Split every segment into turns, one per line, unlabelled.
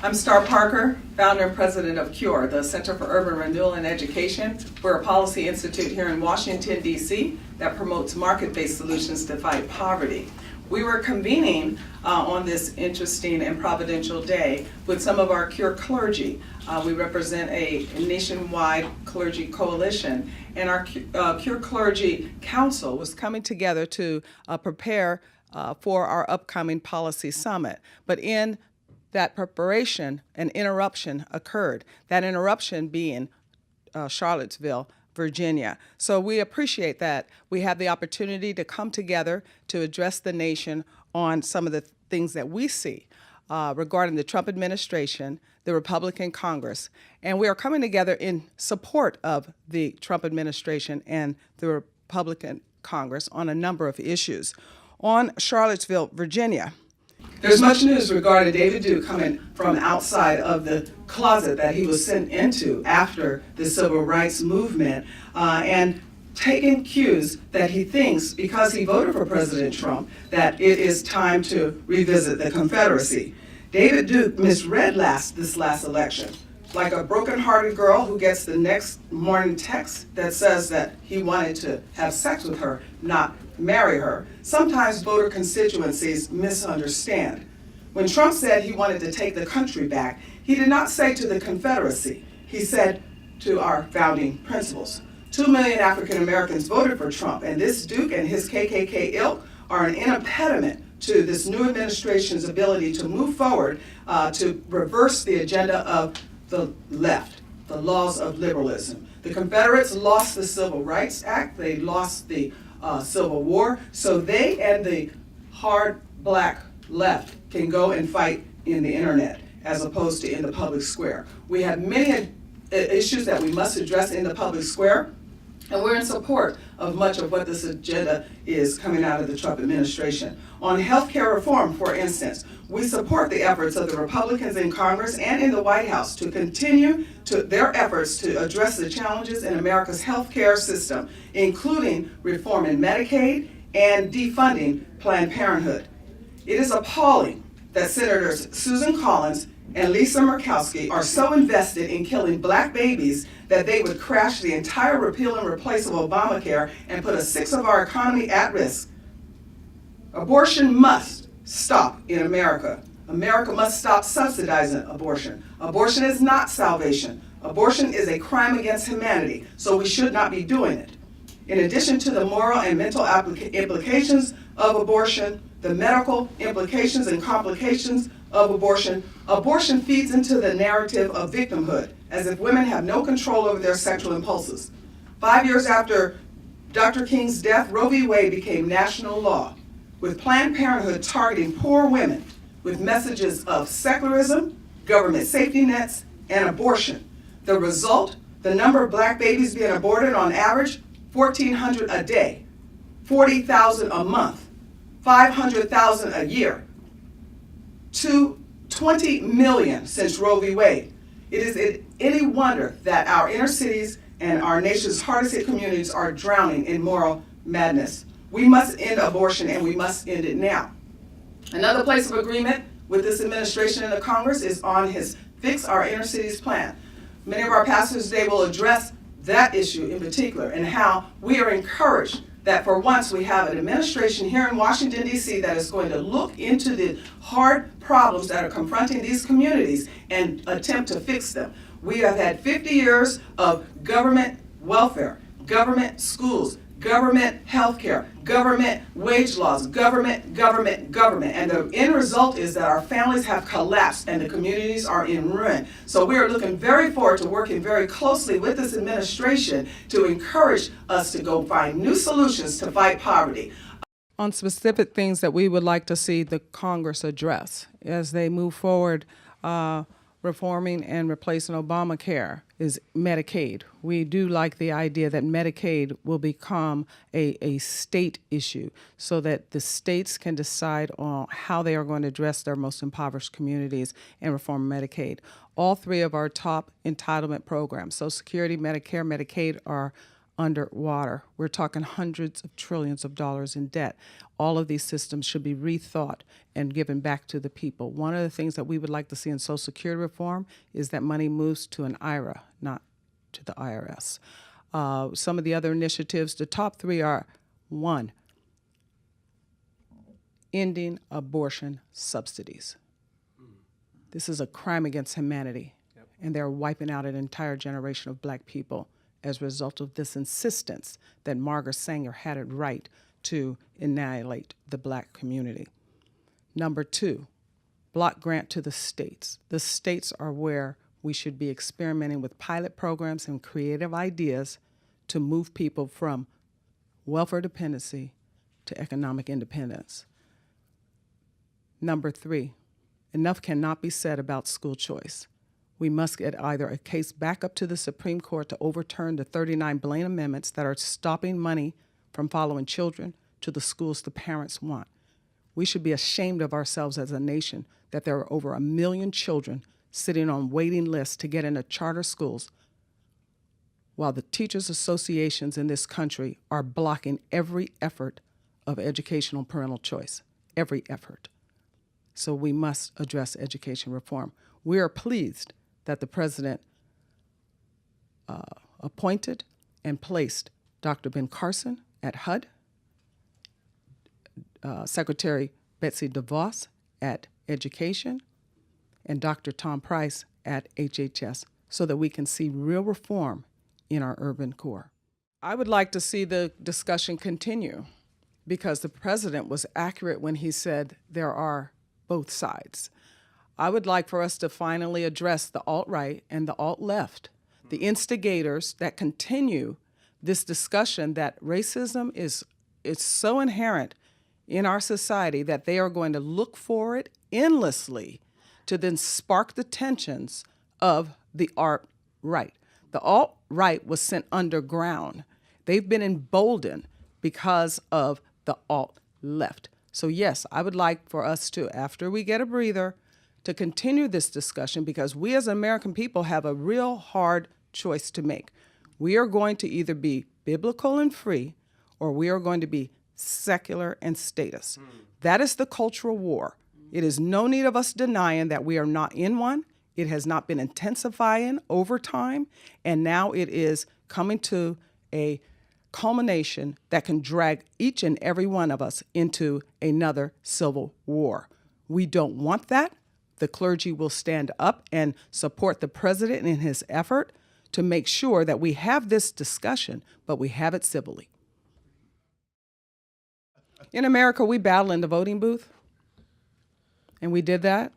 I'm Star Parker, founder and president of CURE, the Center for Urban Renewal and Education. We're a policy institute here in Washington, D.C. that promotes market-based solutions to fight poverty. We were convening on this interesting and providential day with some of our CURE clergy. We represent a nationwide clergy coalition, and our CURE Clergy Council was coming together to prepare for our upcoming policy summit. But in that preparation, an interruption occurred, that interruption being Charlottesville, Virginia. So we appreciate that we have the opportunity to come together to address the nation on some of the things that we see regarding the Trump administration, the Republican Congress, and we are coming together in support of the Trump administration and the Republican Congress on a number of issues. On Charlottesville, Virginia, there's much news regarding David Duke coming from outside of the closet that he was sent into after the civil rights movement and taking cues that he thinks, because he voted for President Trump, that it is time to revisit the Confederacy. David Duke misread this last election, like a broken-hearted girl who gets the next morning text that says that he wanted to have sex with her, not marry her. Sometimes voter constituencies misunderstand. When Trump said he wanted to take the country back, he did not say to the Confederacy. He said to our founding principles. 2 million African Americans voted for Trump, and this Duke and his KKK ilk are an impediment to this new administration's ability to move forward to reverse the agenda of the left, the laws of liberalism. The Confederates lost the Civil Rights Act, they lost the Civil War, so they and the hard black left can go and fight in the internet as opposed to in the public square. We have many issues that we must address in the public square, and we're in support of much of what this agenda is coming out of the Trump administration. On health care reform, for instance, we support the efforts of the Republicans in Congress and in the White House to continue their efforts to address the challenges in America's health care system, including reforming Medicaid and defunding Planned Parenthood. It is appalling that Senators Susan Collins and Lisa Murkowski are so invested in killing black babies that they would crash the entire repeal and replace of Obamacare and put a sixth of our economy at risk. Abortion must stop in America. America must stop subsidizing abortion. Abortion is not salvation. Abortion is a crime against humanity, so we should not be doing it. In addition to the moral and mental implications of abortion, the medical implications and complications of abortion, abortion feeds into the narrative of victimhood, as if women have no control over their sexual impulses. 5 years after Dr. King's death, Roe v. Wade became national law, with Planned Parenthood targeting poor women with messages of secularism, government safety nets, and abortion. The result, the number of black babies being aborted on average, 1,400 a day, 40,000 a month, 500,000 a year, to 20 million since Roe v. Wade. It is any wonder that our inner cities and our nation's hardest hit communities are drowning in moral madness. We must end abortion, and we must end it now. Another place of agreement with this administration and the Congress is on his Fix Our Inner Cities plan. Many of our pastors today will address that issue in particular and how we are encouraged that for once we have an administration here in Washington, D.C. that is going to look into the hard problems that are confronting these communities and attempt to fix them. We have had 50 years of government welfare, government schools, government health care, government wage laws, government, and the end result is that our families have collapsed and the communities are in ruin. So we are looking very forward to working very closely with this administration to encourage us to go find new solutions to fight poverty. On specific things that we would like to see the Congress address as they move forward, reforming and replacing Obamacare is Medicaid. We do like the idea that Medicaid will become a state issue so that the states can decide on how they are going to address their most impoverished communities and reform Medicaid. All three of our top entitlement programs, Social Security, Medicare, Medicaid, are
underwater. We're talking hundreds of trillions of dollars in debt. All of these systems should be rethought and given back to the people. One of the things that we would like to see in Social Security reform is that money moves to an IRA, not to the IRS. Some of the other initiatives, the top three are: one, ending abortion subsidies. This is a crime against humanity, and they're wiping out an entire generation of black people as a result of this insistence that Margaret Sanger had it right to annihilate the black community. Number two, block grant to the states. The states are where we should be experimenting with pilot programs and creative ideas to move people from welfare dependency to economic independence. Number three, enough cannot be said about school choice. We must get either a case back up to the Supreme Court to overturn the 39 Blaine amendments that are stopping money from following children to the schools the parents want. We should be ashamed of ourselves as a nation that there are over 1 million children sitting on waiting lists to get into charter schools, while the teachers' associations in this country are blocking every effort of educational parental choice, every effort. So we must address education reform. We are pleased that the president appointed and placed Dr. Ben Carson at HUD, Secretary Betsy DeVos at Education, and Dr. Tom Price at HHS, so that we can see real reform in our urban core. I would like to see the discussion continue, because the president was accurate when he said there are both sides. I would like for us to finally address the alt-right and the alt-left, the instigators that continue this discussion that racism is so inherent in our society that they are going to look for it endlessly to then spark the tensions of the alt-right. The alt-right was sent underground. They've been emboldened because of the alt-left. So yes, I would like for us to, after we get a breather, to continue this discussion, because we as American people have a real hard choice to make. We are going to either be biblical and free, or we are going to be secular and status. That is the cultural war. It is no need of us denying that we are not in one. It has not been intensifying over time, and now it is coming to a culmination that can drag each and every one of us into another civil war. We don't want that. The clergy will stand up and support the president in his effort to make sure that we have this discussion, but we have it civilly. In America, we battle in the voting booth, and we did that.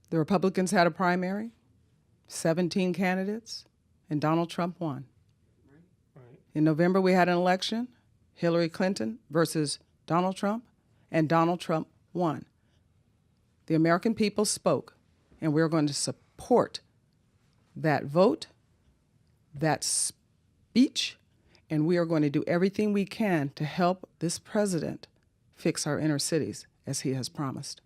The Republicans had a primary, 17 candidates, and Donald Trump won. In November, we had an election, Hillary Clinton versus Donald Trump, and Donald Trump won. The American people spoke, and we're going to support that vote, that speech, and we are going to do everything we can to help this president fix our inner cities as he has promised.